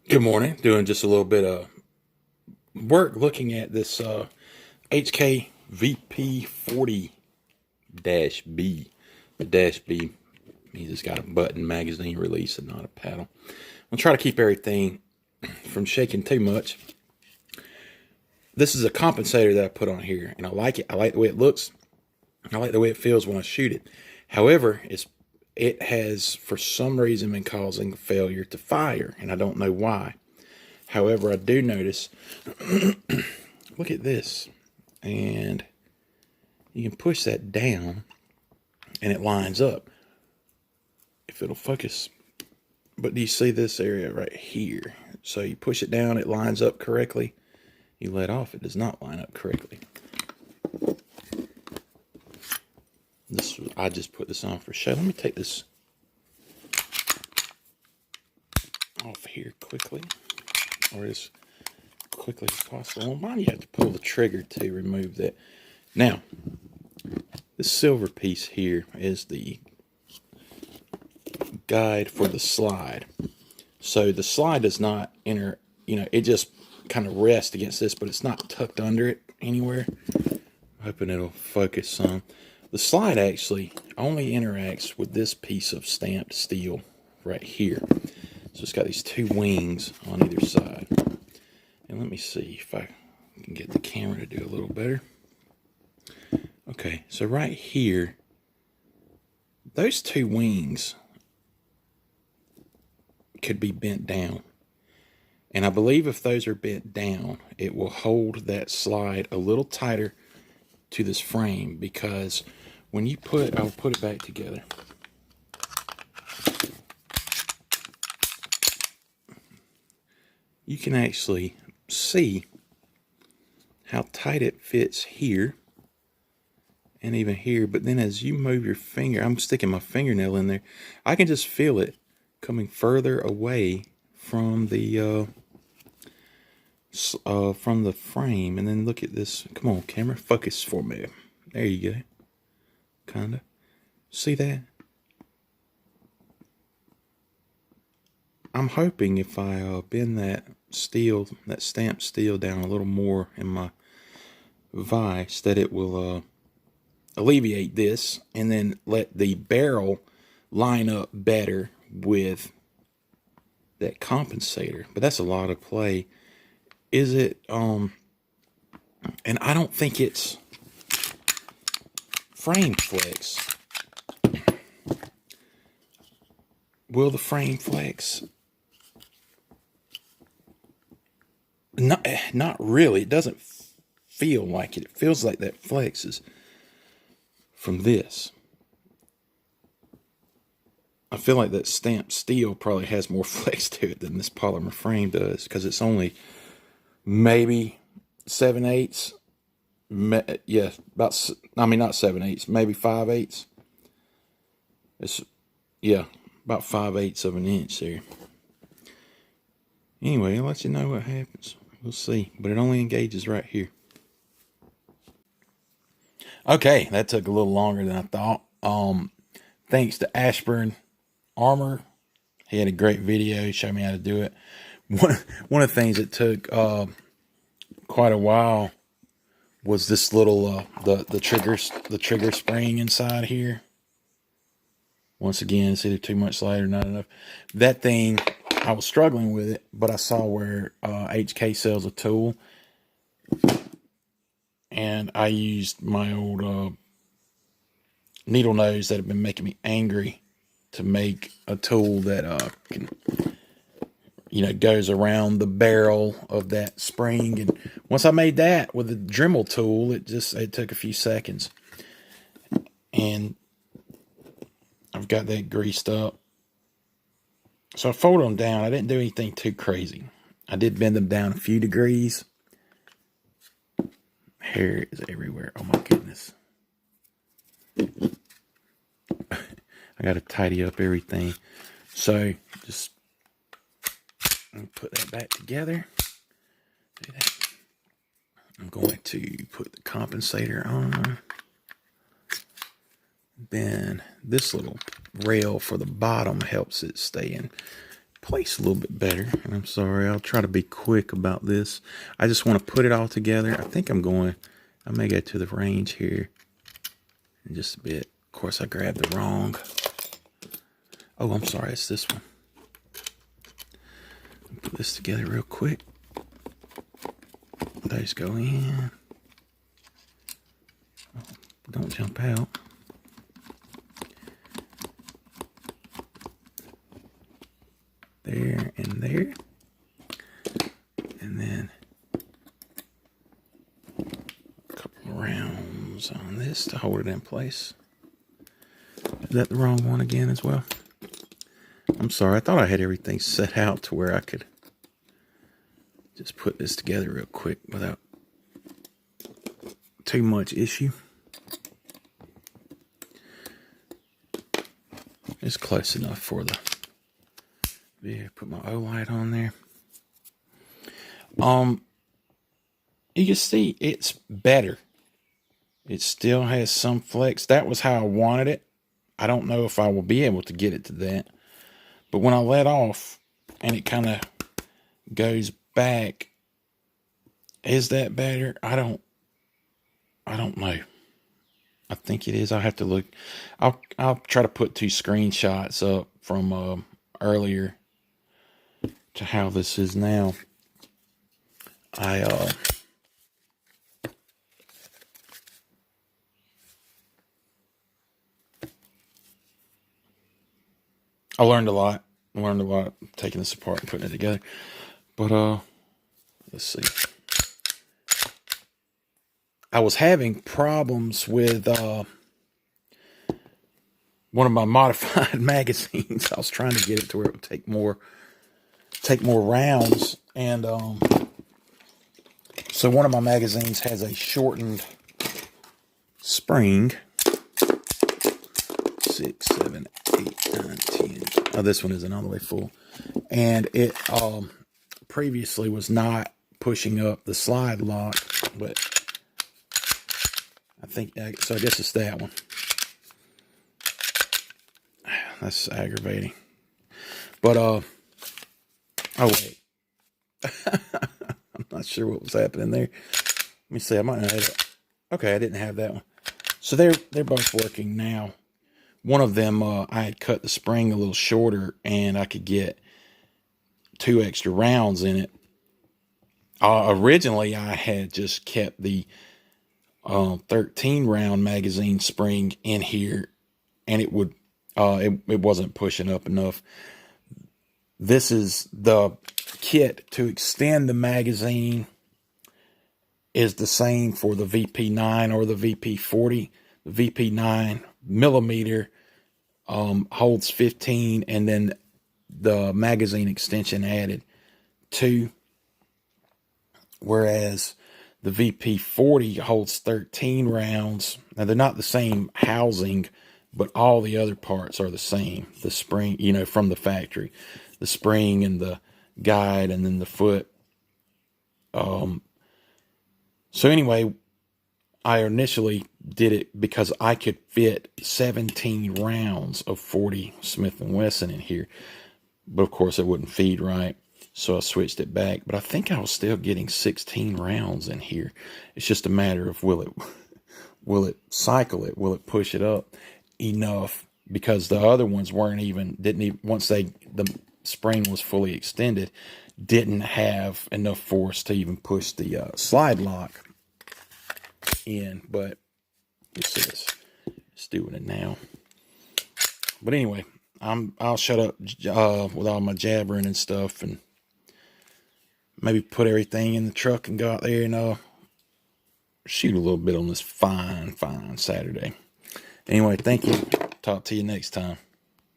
Good morning. Doing just a little bit of work looking at this HK VP40-B. The dash B means it's got a button magazine release and not a paddle. I'll try to keep everything from shaking too much. This is a compensator that I put on here, and I like it. I like the way it looks. I like the way it feels when I shoot it. However, it has, for some reason, been causing failure to fire, and I don't know why. However, I do notice, look at this, and you can push that down, and it lines up, if it'll focus. But do you see this area right here? So you push it down, it lines up correctly. You let off, it does not line up correctly. I just put this on for show. Let me take this off here quickly, or as quickly as possible. Why do you have to pull the trigger to remove that? Now, this silver piece here is the guide for the slide. So the slide does not enter, it just kind of rests against this, but it's not tucked under it anywhere. I'm hoping it'll focus some. The slide actually only interacts with this piece of stamped steel right here. So it's got these two wings on either side. And let me see if I can get the camera to do a little better. Okay, so right here, those two wings could be bent down. And I believe if those are bent down, it will hold that slide a little tighter to this frame, because when you I'll put it back together. You can actually see how tight it fits here and even here. But then as you move your finger, I'm sticking my fingernail in there, I can just feel it coming further away from the frame. And then look at this. Come on, camera, focus for me. There you go. Kinda. See that? I'm hoping if I bend that stamped steel down a little more in my vise, that it will alleviate this, and then let the barrel line up better with that compensator. But that's a lot of play. Is it, and I don't think it's frame flex. Will the frame flex? Not really. It doesn't feel like it. It feels like that flexes from this. I feel like that stamped steel probably has more flex to it than this polymer frame does, because it's only maybe 7/8. Yeah, not 7/8, maybe 5/8. Yeah, about 5/8 of an inch there. Anyway, I'll let you know what happens. We'll see, but it only engages right here. Okay, that took a little longer than I thought. Thanks to Ashburn Armor. He had a great video. He showed me how to do it. One of the things that took quite a while was this little the trigger spring inside here. Once again, it's either too much light or not enough. That thing, I was struggling with it, but I saw where HK sells a tool, and I used my old needle nose that had been making me angry to make a tool that can, goes around the barrel of that spring. And once I made that with the Dremel tool, it took a few seconds. And I've got that greased up. So I folded them down. I didn't do anything too crazy. I did bend them down a few degrees. Hair is everywhere. Oh my goodness. I got to tidy up everything. So just put that back together. I'm going to put the compensator on. Then this little rail for the bottom helps it stay in place a little bit better. And I'm sorry, I'll try to be quick about this. I just want to put it all together. I think I may go to the range here in just a bit. Of course, I grabbed the wrong. Oh, I'm sorry, it's this one. Put this together real quick. Those go in. Oh, don't jump out. There and there. And then a couple of rounds on this to hold it in place. Is that the wrong one again as well? I'm sorry, I thought I had everything set out to where I could just put this together real quick without too much issue. It's close enough for the video. Put my O-light on there. You can see it's better. It still has some flex. That was how I wanted it. I don't know if I will be able to get it to that. But when I let off and it kind of goes back, is that better? I don't know. I think it is. I'll have to look. I'll try to put 2 screenshots up from earlier to how this is now. I learned a lot. I learned a lot taking this apart and putting it together. But let's see. I was having problems with one of my modified magazines. I was trying to get it to where it would take more rounds, and so one of my magazines has a shortened spring. 6, 7, 8, 9, 10. Oh, this one isn't all the way full, and it previously was not pushing up the slide lock, but I think so. I guess it's that one. That's aggravating. But oh wait, I'm not sure what was happening there. Let me see. I might not have it. Okay, I didn't have that one. So they're both working now. One of them, I had cut the spring a little shorter, and I could get 2 extra rounds in it. Originally, I had just kept the 13 round magazine spring in here, and it would it wasn't pushing up enough. This is the kit to extend the magazine. Is the same for the VP9 or the VP40. The VP9 millimeter holds 15, and then the magazine extension added 2, whereas the VP40 holds 13 rounds. Now, they're not the same housing, but all the other parts are the same. The spring, from the factory, the spring and the guide, and then the foot. So anyway, I initially did it because I could fit 17 rounds of 40 Smith & Wesson in here. But of course it wouldn't feed right. So I switched it back. But I think I was still getting 16 rounds in here. It's just a matter of will it cycle it? Will it push it up enough? Because the other ones didn't even, once the spring was fully extended, didn't have enough force to even push the slide lock in. But you see this, it's doing it now. But anyway, I'll shut up with all my jabbering and stuff, and maybe put everything in the truck and go out there and shoot a little bit on this fine Saturday. Anyway, thank you. Talk to you next time.